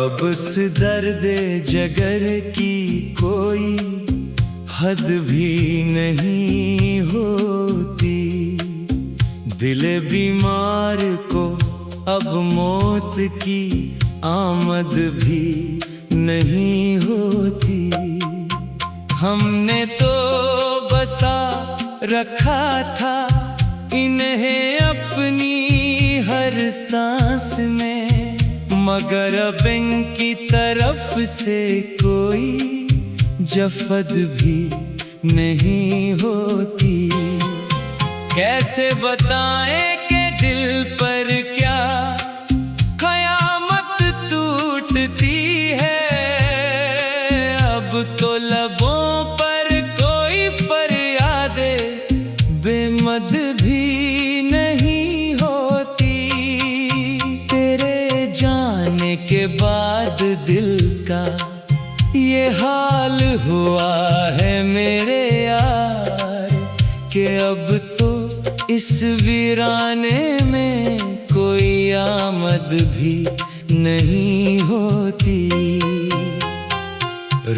अब उस दर्द जगर की कोई हद भी नहीं होती। दिल बीमार को अब मौत की आमद भी नहीं होती। हमने तो बसा रखा था इन्हें अपनी हर सांस में, मगर अब इनकी तरफ से कोई जफद भी नहीं होती। कैसे बताएं कि दिल पर क्या कयामत टूटती है। अब तो लबों पर कोई फरियादे बेमद भी नहीं होती। तेरे जाने के बाद दिल का ये हाल हुआ है मेरे यार, कि अब तो इस वीराने में कोई आमद भी नहीं होती।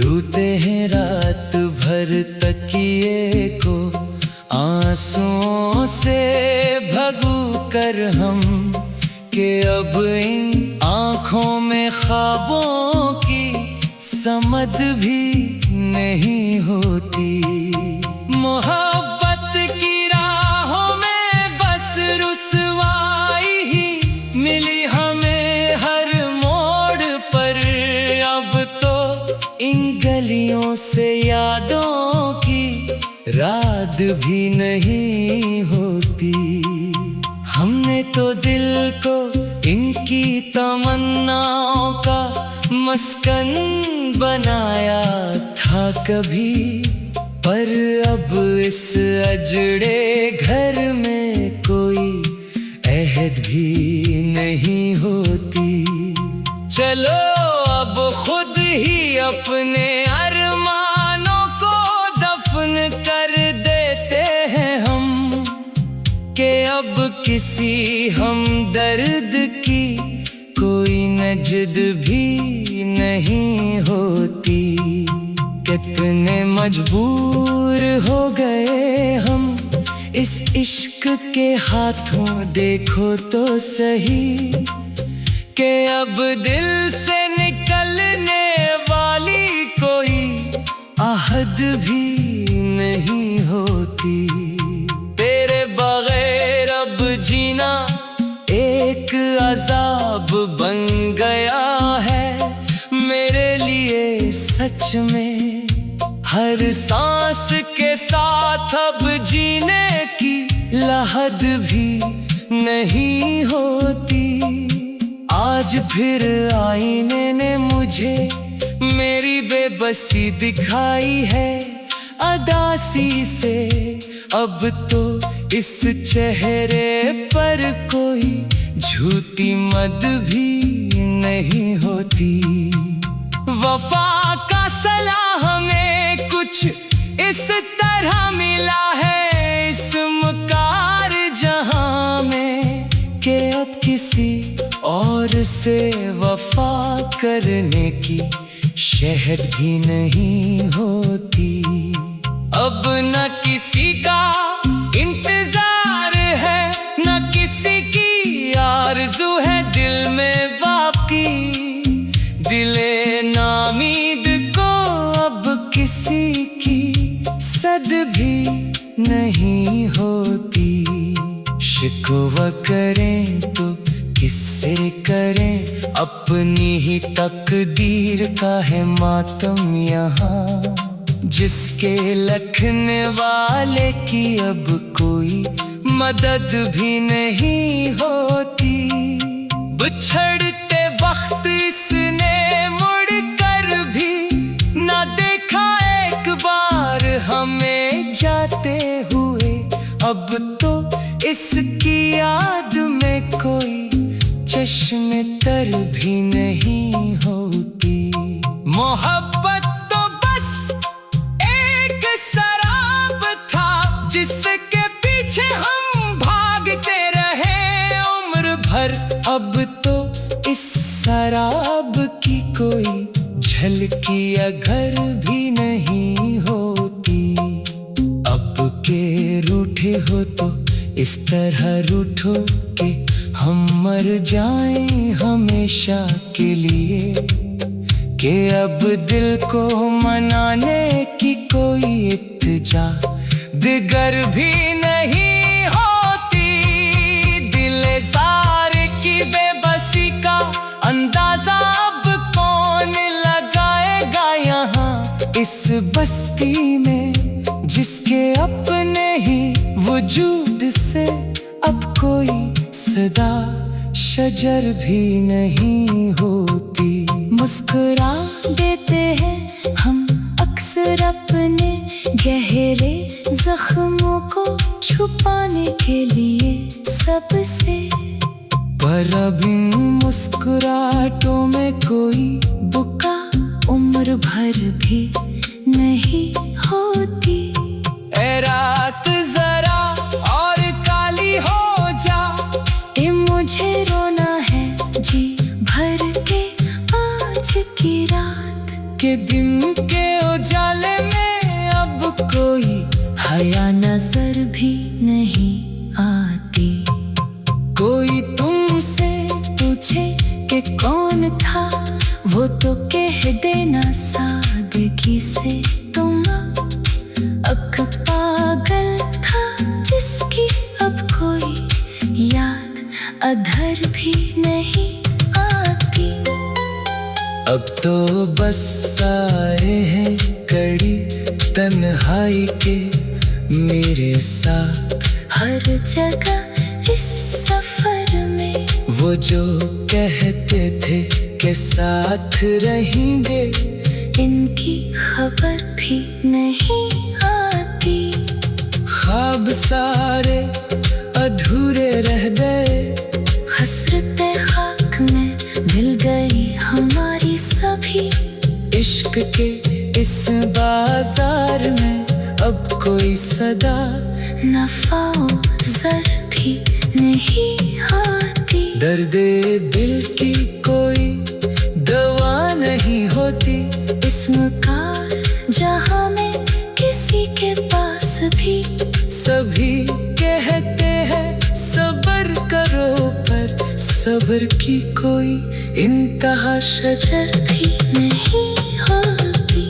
रोते हैं रात भर तकिए को आंसुओं से भगू कर हम, कि अब इन आँखों में ख्वाबों की समझ भी नहीं होती। मोहब्बत की राहों में बस रुसवाई ही मिली हमें हर मोड़ पर। अब तो इन गलियों से यादों की रात भी नहीं होती। हमने तो दिल को इनकी तमन्नाओं का मस्कन बनाया था कभी, पर अब इस अजड़े घर में कोई अहद भी नहीं होती। चलो अब खुद ही अपने अरमानों को दफन कर देते हैं हम, कि अब किसी हमदर्द की कोई नजद भी नहीं होती। कितने मजबूर हो गए हम इस इश्क के हाथों, देखो तो सही, कि अब दिल से निकलने वाली कोई आहद भी नहीं होती। तेरे बगैर अब जीना एक अजाब बन गया है मेरे लिए सच में। हर सांस के साथ अब जीने की लहद भी नहीं होती। आज फिर आईने ने मुझे मेरी बेबसी दिखाई है अदासी से। अब तो इस चेहरे पर कोई झूठी मद भी नहीं होती। वफा का सलाह हमें कुछ इस तरह मिला है इस मुकार जहां में, कि अब किसी और से वफा करने की शहद भी नहीं होती। अब न किसी का इंतजार है न किसी की आरज़ू है दिल में बाकी। दिले नामीद को अब किसी की सद भी नहीं होती। शिकवा करें तो किससे करें, अपनी ही तकदीर का है मातम यहाँ, जिसके लिखने वाले की अब कोई मदद भी नहीं होती। बिछड़ते वक्त इसने मुड़ कर भी न देखा एक बार हमें जाते हुए। अब तो इसकी याद में कोई चश्मे तर भी नहीं होती। मोहब्बत तो बस एक शराब था जिसके पीछे हम भागते रहे उम्र भर। अब तो इस शराब की तकिया घर भी नहीं होती। अब के रूठे हो तो इस तरह रूठो कि हम मर जाएं हमेशा के लिए, कि अब दिल को मनाने की कोई इत्तेजा दिगर भी नहीं होती। दिल ज़ार की बेबसी का अंदाजा अब कौन लगाएगा यहाँ इस बस्ती में, जिसके अपने ही वजूद से अब कोई सदा शजर भी नहीं होती। मुस्कुरा देते हैं हम अक्सर अपने गहरे जख्मों को छुपाने के लिए सबसे, पर अब इन मुस्कुराहटों में कोई बुका उम्र भर भी नहीं होती। ए रात जरा और काली हो जा, ए मुझे रोना है जी भर के आज की रात, के दिन के उजाले में अब कोई हया नजर भी नहीं आती। कोई तुमसे पूछे कि कौन था वो तो कह देना सादगी से, तुम अब पागल था जिसकी अब कोई याद अधर भी नहीं आती। अब तो बस आए हैं कड़ी तन्हाई के मेरे साथ हर जगह इस सफर में, वो जो कहते थे कि साथ रहेंगे इनकी खबर भी नहीं आती। ख्वाब सारे अधूरे रह गए, हसरते खाक में मिल गई हमारी सभी। इश्क के इस बाजार में अब कोई सदा नफा जर भी नहीं आती। दर्दे दिल की कोई दवा नहीं होती इस मकार जहां में किसी के पास भी। सभी कहते हैं सब्र करो, पर सब्र की कोई इंतहा शजर भी नहीं होती।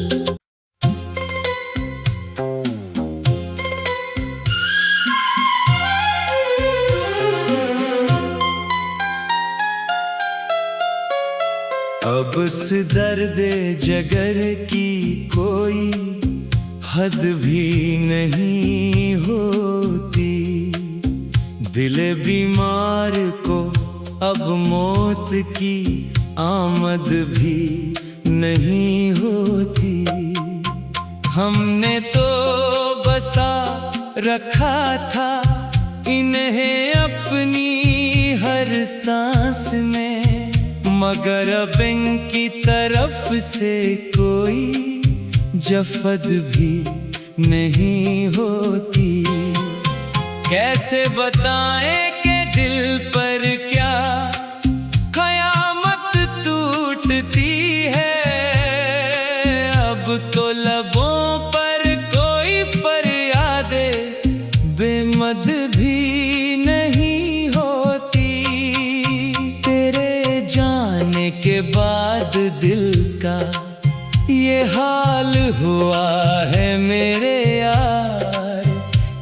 अब उस दर्द जगर की कोई हद भी नहीं होती। दिल बीमार को अब मौत की आमद भी नहीं होती। हमने तो बसा रखा था इन्हें अपनी हर सांस में, मगर अब इनकी तरफ से कोई जफद भी नहीं होती। कैसे बताएं कि दिल पर क्या कयामत टूटती है। अब तो लबों पर कोई फरियादे बेमद भी नहीं होती। तेरे जाने के बाद दिल का ये हाल हुआ है मेरे यार,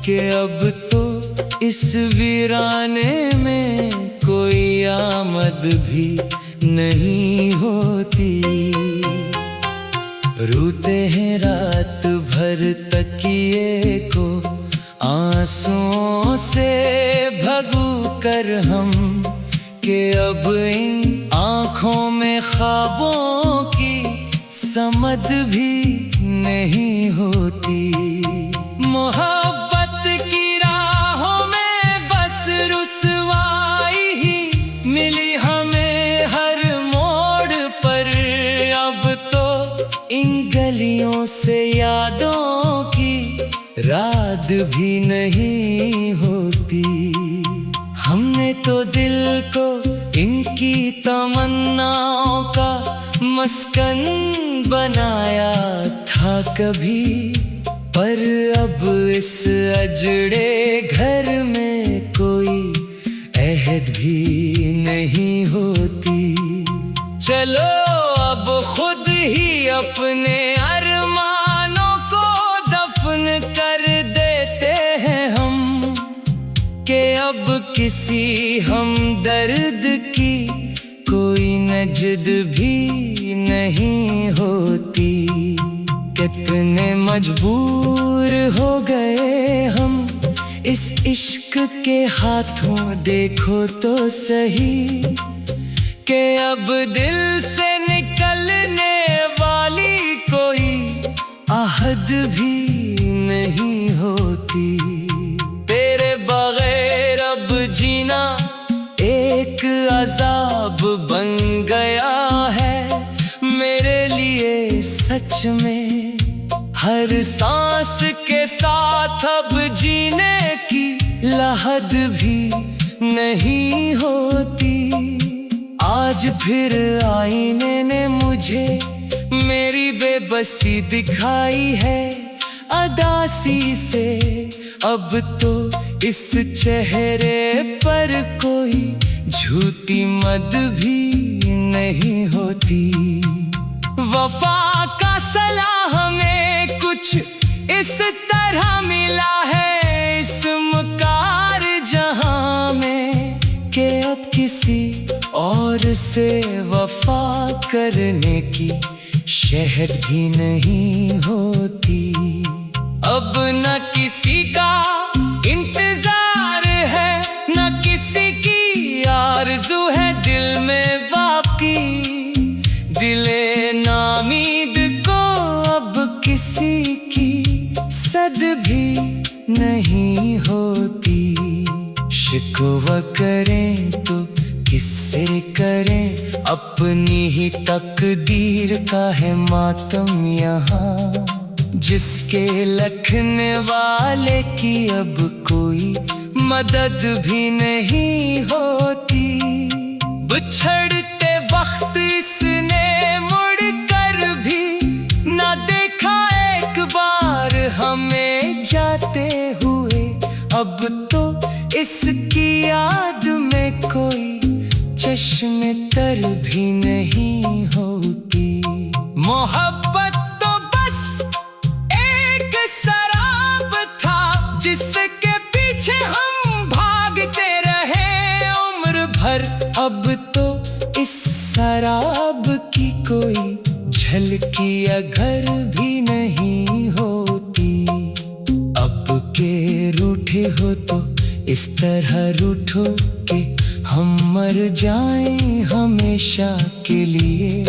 कि अब तो इस वीराने में कोई आमद भी नहीं होती। रोते हैं रात भर तकिए को आंसुओं से भगू कर हम, कि अब इन आँखों में ख्वाबों की समझ भी नहीं होती। मोहब्बत की राहों में बस रुसवाई ही मिली हमें हर मोड़ पर। अब तो इन गलियों से यादों की रात भी नहीं होती। हमने तो दिल को इनकी तमन्नाओं का मस्कन बनाया था कभी, पर अब इस अजड़े घर में कोई अहद भी नहीं होती। चलो अब खुद ही अपने अरमानों को दफन कर देते हैं हम, कि अब किसी हमदर्द की कोई नजद भी नहीं होती। कितने मजबूर हो गए हम इस इश्क के हाथों, देखो तो सही, कि अब दिल से निकलने वाली कोई आहद भी नहीं होती। तेरे बगैर अब जीना एक अजाब बन गया है मेरे लिए सच में। हर सांस के साथ अब जीने की लहद भी नहीं होती। आज फिर आईने ने मुझे मेरी बेबसी दिखाई है अदासी से। अब तो इस चेहरे पर कोई झूठी मद भी नहीं होती। वफा का सलाह हमें कुछ इस तरह मिला है इस मुकार जहां में, कि अब किसी और से वफा करने की शहद भी नहीं होती। अब न किसी का इंतजार है, न किसी की आरज़ू है दिल में बाकी। दिले नामीद को अब किसी की सद भी नहीं होती। शिकवा करें तो किससे करें, अपनी ही तकदीर का है मातम यहाँ, जिसके लिखने वाले की अब कोई मदद भी नहीं होती। बिछड़ते वक्त इसने मुड़ कर भी ना देखा एक बार हमें जाते हुए। अब तो इसकी याद में कोई चश्मे तर भी नहीं होती। मोहब्बत तो बस एक शराब था जिसके पीछे हम भागते रहे उम्र भर। अब तो इस शराब की कोई झलकी अगर भी नहीं होती। अब के रूठे हो तो इस तरह रूठो कि हम मर जाएं हमेशा के लिए,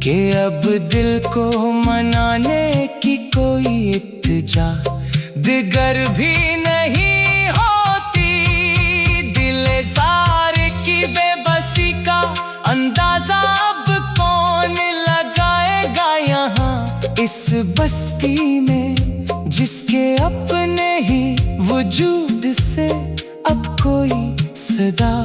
कि अब दिल को मनाने की कोई इत्तेजा दिगर भी नहीं होती। दिले सारे की बेबसी का अंदाजा अब कौन लगाएगा यहाँ इस बस्ती में, जिसके अपने ही वजूद से अब कोई सदा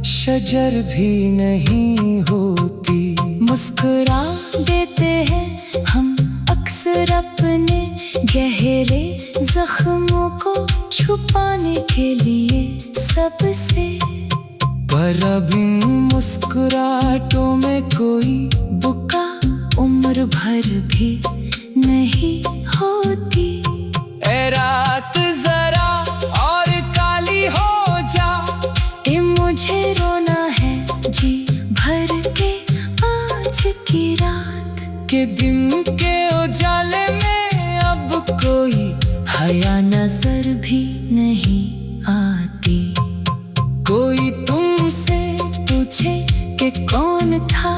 शजर भी नहीं होती। मुस्कुरा देते हैं हम अक्सर अपने गहरे जख्मों को छुपाने के लिए सबसे, पर अब इन मुस्कुराहटों में कोई बुका उम्र भर भी नहीं होती। ए रात जरा और काली हो जा, ए मुझे रोना है जी भर के आज की रात, के दिन के उजाले में अब कोई हया नजर भी नहीं आती। कोई तुमसे पूछे कि कौन था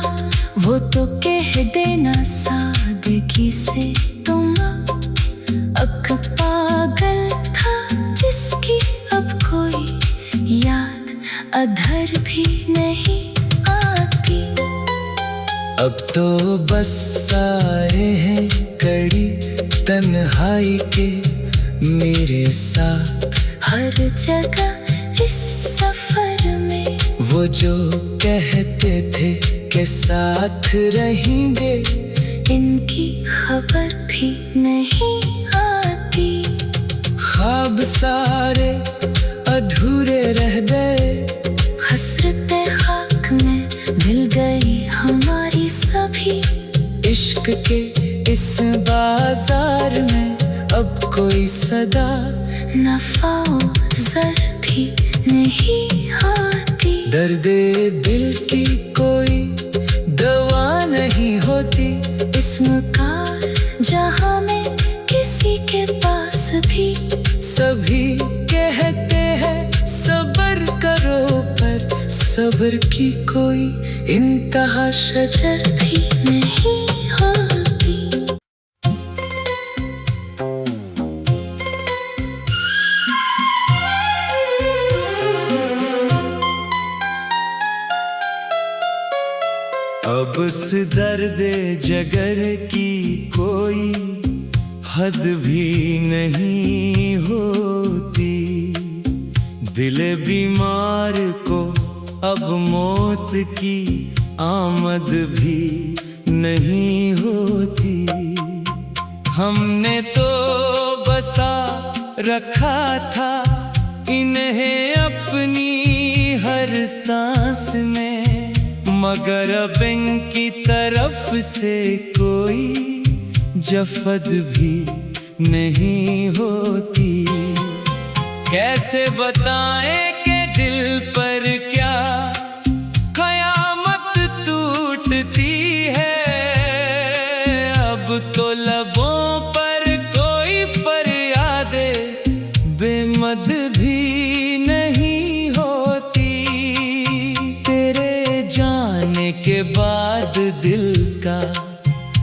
वो तो कह देना सादगी से, तुम अक पागल था जिसकी अब कोई याद अधर भी नहीं आती। अब तो बस सारे हैं कड़ी तन्हाई के मेरे साथ, हर जगह इस सफर में वो जो कहते थे के साथ रहेंगे, इनकी खबर भी नहीं आती। ख्वाब सारे अधूरे रह गए, हसरते खाक में मिल गई हमारी सभी। इश्क के इस बाजार में अब कोई सदा नफाओ जर भी नहीं आती। दर्दे दिल की कोई दवा नहीं होती, इसम का जहां में किसी के पास भी। सभी कहते हैं सब्र करो, पर सब्र की कोई इंतहा शजर भी नहीं होती। अब उस दर्दे जगर की कोई हद भी नहीं होती। दिल बीमार को अब मौत की आमद भी नहीं होती। हमने तो बसा रखा था इन्हें अपनी हर सांस में, मगर अब इनकी तरफ से कोई जफद भी नहीं होती। कैसे बताएं कि दिल पर क्या कयामत टूटती है। अब तो लबों पर कोई फरियादे बेमद भी नहीं होती। तेरे जाने के बाद दिल का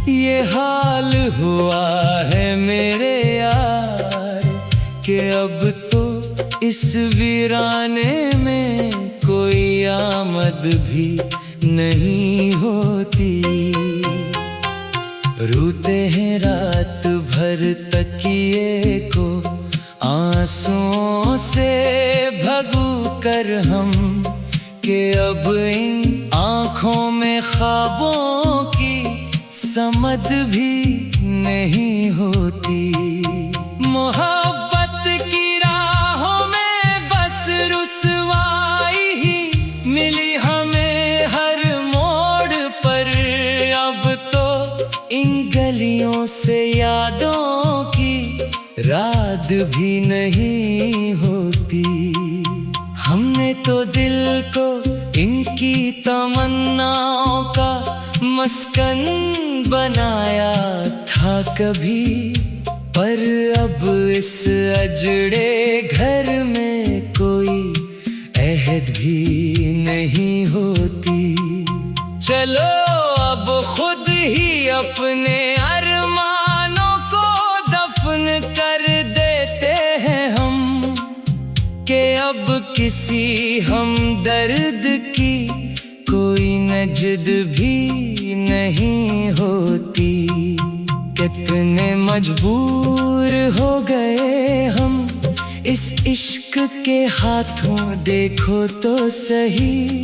ये हाल हुआ है मेरे यार, कि अब तो इस वीराने में कोई आमद भी नहीं होती। रोते हैं रात भर तकिए को आंसुओं से भगू कर हम, कि अब इन आँखों में ख्वाबों की समझ भी नहीं होती। मोहब्बत की राहों में बस रुसवाई ही मिली हमें हर मोड़ पर। अब तो इन गलियों से यादों की रात भी नहीं होती। हमने तो दिल को इनकी तमन्नाओं का मस्कन बनाया था कभी, पर अब इस अजड़े घर में कोई अहद भी नहीं होती। चलो अब खुद ही अपने अरमानों को दफन कर देते हैं हम, कि अब किसी हमदर्द की कोई नजद भी नहीं होती। कितने मजबूर हो गए हम इस इश्क के हाथों, देखो तो सही,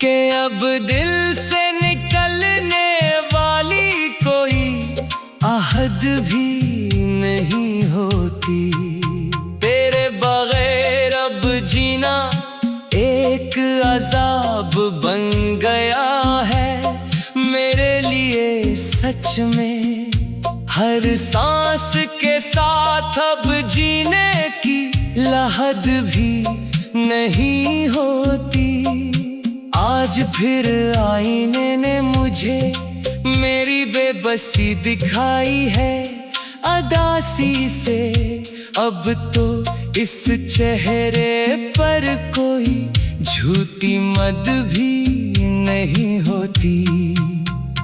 कि अब दिल से निकलने वाली कोई आहद भी नहीं होती। तेरे बगैर अब जीना एक अजाब बन गया है मेरे लिए सच में। हर सांस के साथ अब जीने की लहद भी नहीं होती। आज फिर आईने ने मुझे मेरी बेबसी दिखाई है अदासी से। अब तो इस चेहरे पर कोई झूठी मद भी नहीं होती।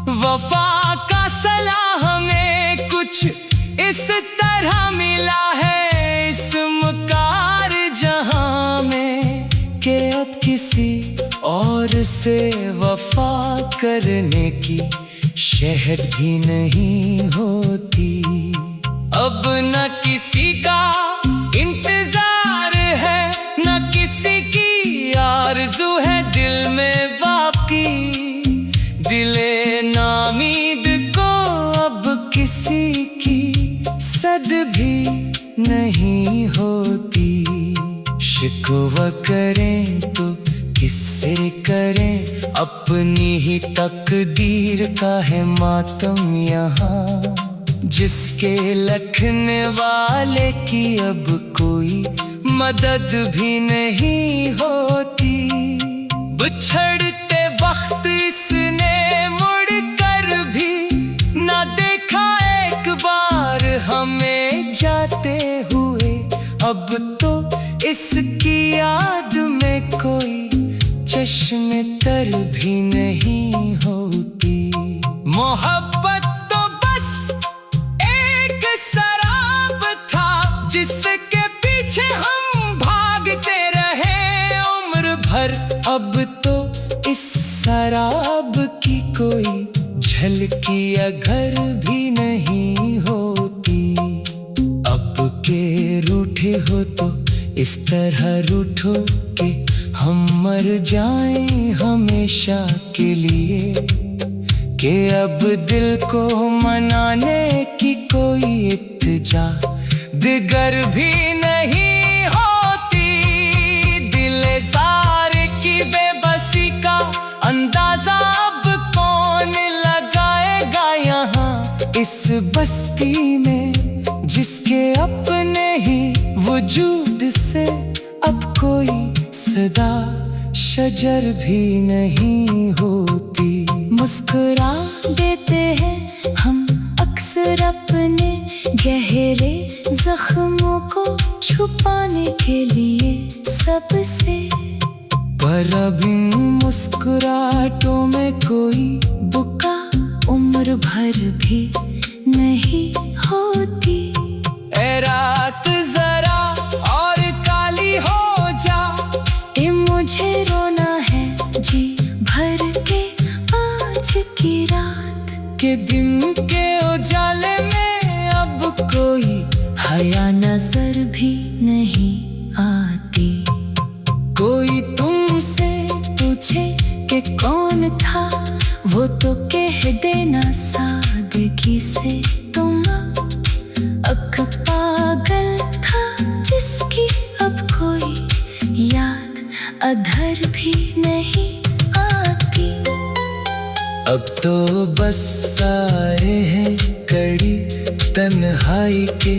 वफा का सलाह हमें कुछ इस तरह मिला है इस मुकार जहां में, कि अब किसी और से वफा करने की शहद भी नहीं होती। अब न किसी का इंतजार है, न किसी की आरज़ू है दिल में वाक़ई। किसी की सद भी नहीं होती। शिकवा करें तो किससे करें, अपनी ही तकदीर का है मातम यहाँ। जिसके लिखने वाले की अब कोई मदद भी नहीं होती। बिछड़ते वक्त इसने मुड़ कर भी ना देखा एक बार हमें जाते हुए। अब तो इसकी याद में कोई चश्मे तर भी नहीं होती। मोहब्बत तो बस एक शराब था, जिसके पीछे हम भागते रहे उम्र भर। अब तो इस शराब की कोई झलकी अगर भी नहीं होती। अब के रूठे हो तो इस तरह रूठो कि हम मर जाएं हमेशा के लिए। कि अब दिल को मनाने की कोई इत्तेजा दिगर भी नहीं होती। दिल ज़ार की बेबसी का अंदाजा अब कौन लगाएगा यहाँ इस बस्ती में, जिसके अपने ही वजूद से अब कोई सदा शजर भी नहीं होती। मुस्कुरा देते हैं हम अक्सर अपने गहरे जख्मों को छुपाने के लिए सबसे। पर अब इन मुस्कुराहटों में कोई बुका उम्र भर भी नहीं होती। ए रात जरा और काली हो जा, ए मुझे रोना है जी भर के आज की रात। के दिन के उजाले में अब कोई हया नजर भी नहीं आती। कोई तुमसे पूछे कि कौन था, वो तो कह देना सादगी से तुम। अक पागल था जिसकी अब कोई याद अधर भी नहीं आती। अब तो बस सारे हैं कड़ी तन्हाई के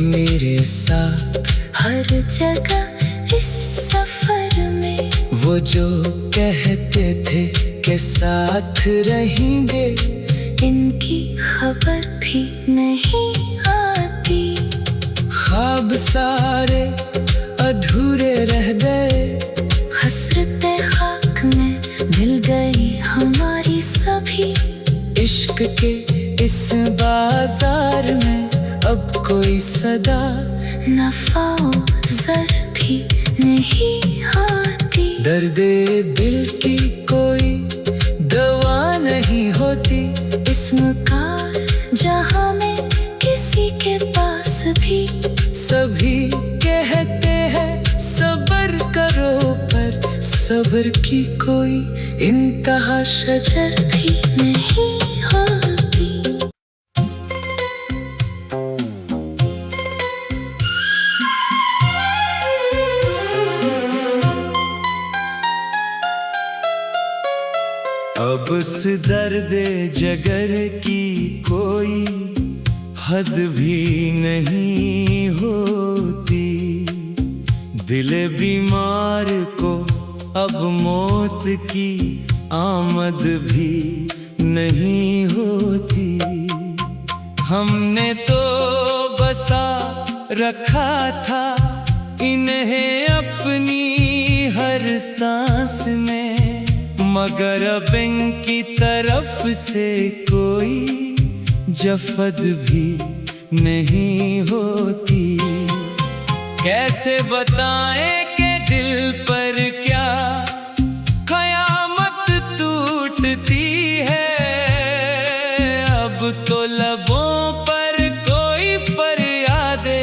मेरे साथ। हर जगह इस सफर में वो जो कहते थे कि साथ रहेंगे, इनकी खबर भी नहीं आती। ख्वाब सारे अधूरे रह गए, हसरते खाक में मिल गई हमारी सभी। इश्क के इस बाजार में अब कोई सदा नफाओ जर भी नहीं आती। दर्दे दिल की कोई दवा नहीं होती। इसम का जहां में किसी के पास भी सभी कहते हैं सब्र करो, पर सब्र की कोई इंतहा शजर भी नहीं होती। अब उस दर्द जगर की कोई हद भी नहीं होती। दिल बीमार को अब मौत की आमद भी नहीं होती। हमने तो बसा रखा था इन्हें अपनी हर सांस में, मगर अब इनकी तरफ से कोई जफद भी नहीं होती। कैसे बताएं कि दिल पर क्या कयामत टूटती है। अब तो लबों पर कोई फरियादे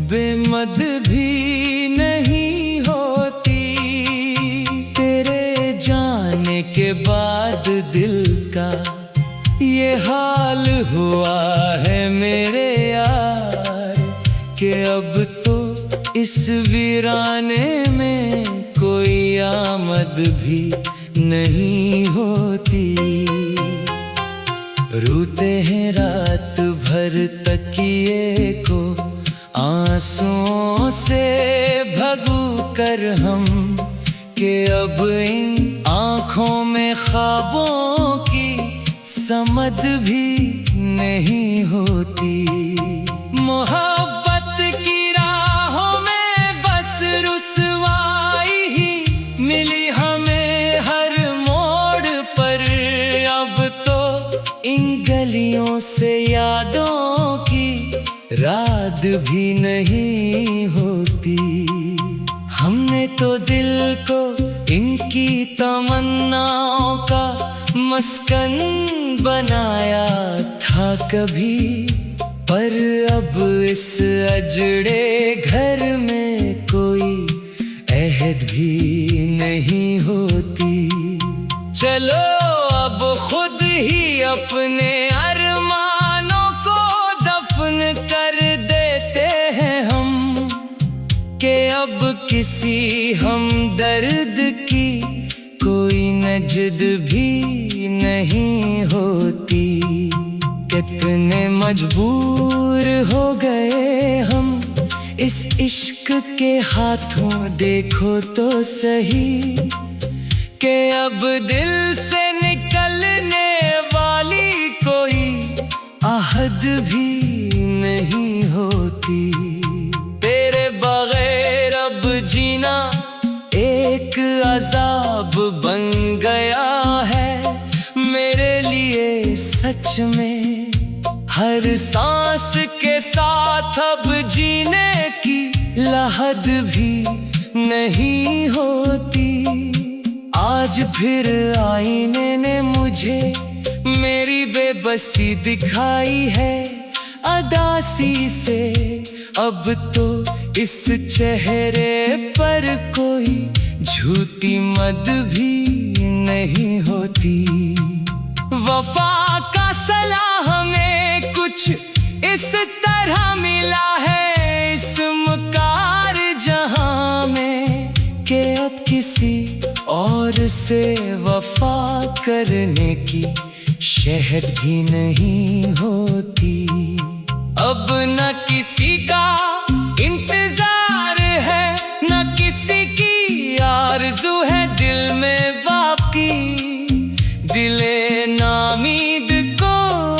बेमद भी नहीं होती। तेरे जाने के बाद दिल का ये हाल हुआ इस वीराने में कोई आमद भी नहीं होती। रोते हैं रात भर तकिए को आंसुओं से भगू कर हम, कि अब इन आँखों में ख्वाबों की समझ भी नहीं होती। मोहब्बत की राहों में बस रुसवाई ही मिली हमें हर मोड़ पर। अब तो इन गलियों से यादों की रात भी नहीं होती। हमने तो दिल को इनकी तमन्नाओं का मस्कन बनाया था कभी, पर अब इस अजड़े घर में कोई अहद भी नहीं होती। चलो अब खुद ही अपने अरमानों को दफन कर देते हैं हम, कि अब किसी हमदर्द की कोई नजद भी नहीं होती। कितने मजबूर हो गए हम इस इश्क के हाथों, देखो तो सही, कि अब दिल से निकलने वाली कोई आहद भी नहीं होती। तेरे बगैर अब जीना एक अजाब बन गया है मेरे लिए सच में। हर सांस के साथ अब जीने की लहद भी नहीं होती। आज फिर आईने ने मुझे मेरी बेबसी दिखाई है अदासी से। अब तो इस चेहरे पर कोई झूठी मद भी नहीं होती। वफा का सलाह हमें कुछ इस तरह मिला है इस मुकार जहां में, कि अब किसी और से वफा करने की शहद भी नहीं होती। अब न किसी का इंतजार है, न किसी की आरज़ू है दिल में वाक़ई। दिले नामीद को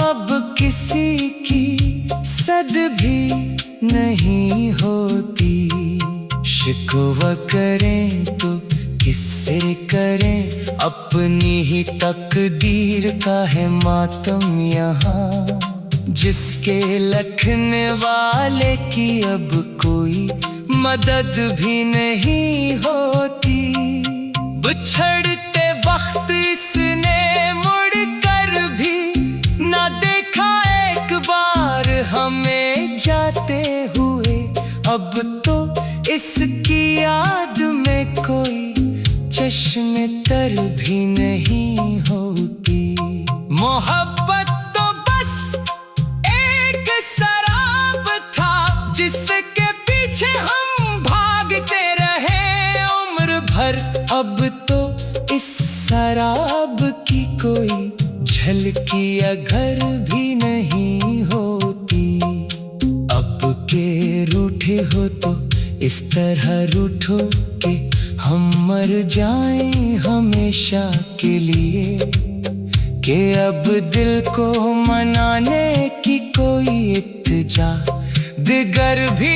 अब किसी की सद भी नहीं होती। शिकवा करें तो किससे करें, अपनी ही तकदीर का है मातम यहाँ, जिसके लिखने वाले की अब कोई मदद भी नहीं होती। बिछड़ते वक्त इसने मुड़ कर भी ना देखा एक बार हमें जाते हुए। अब तो इसकी याद में कोई चश्मे तर भी नहीं होती। मोहब्बत तो बस एक शराब था जिसके पीछे हम भागते रहे उम्र भर। अब तो इस शराब की कोई झलकी अगर भी नहीं होती। अब के रूठे हो तो इस तरह रूठो कि हम मर जाएं हमेशा के लिए, कि अब दिल को मनाने की कोई इत्तेजा दिगर भी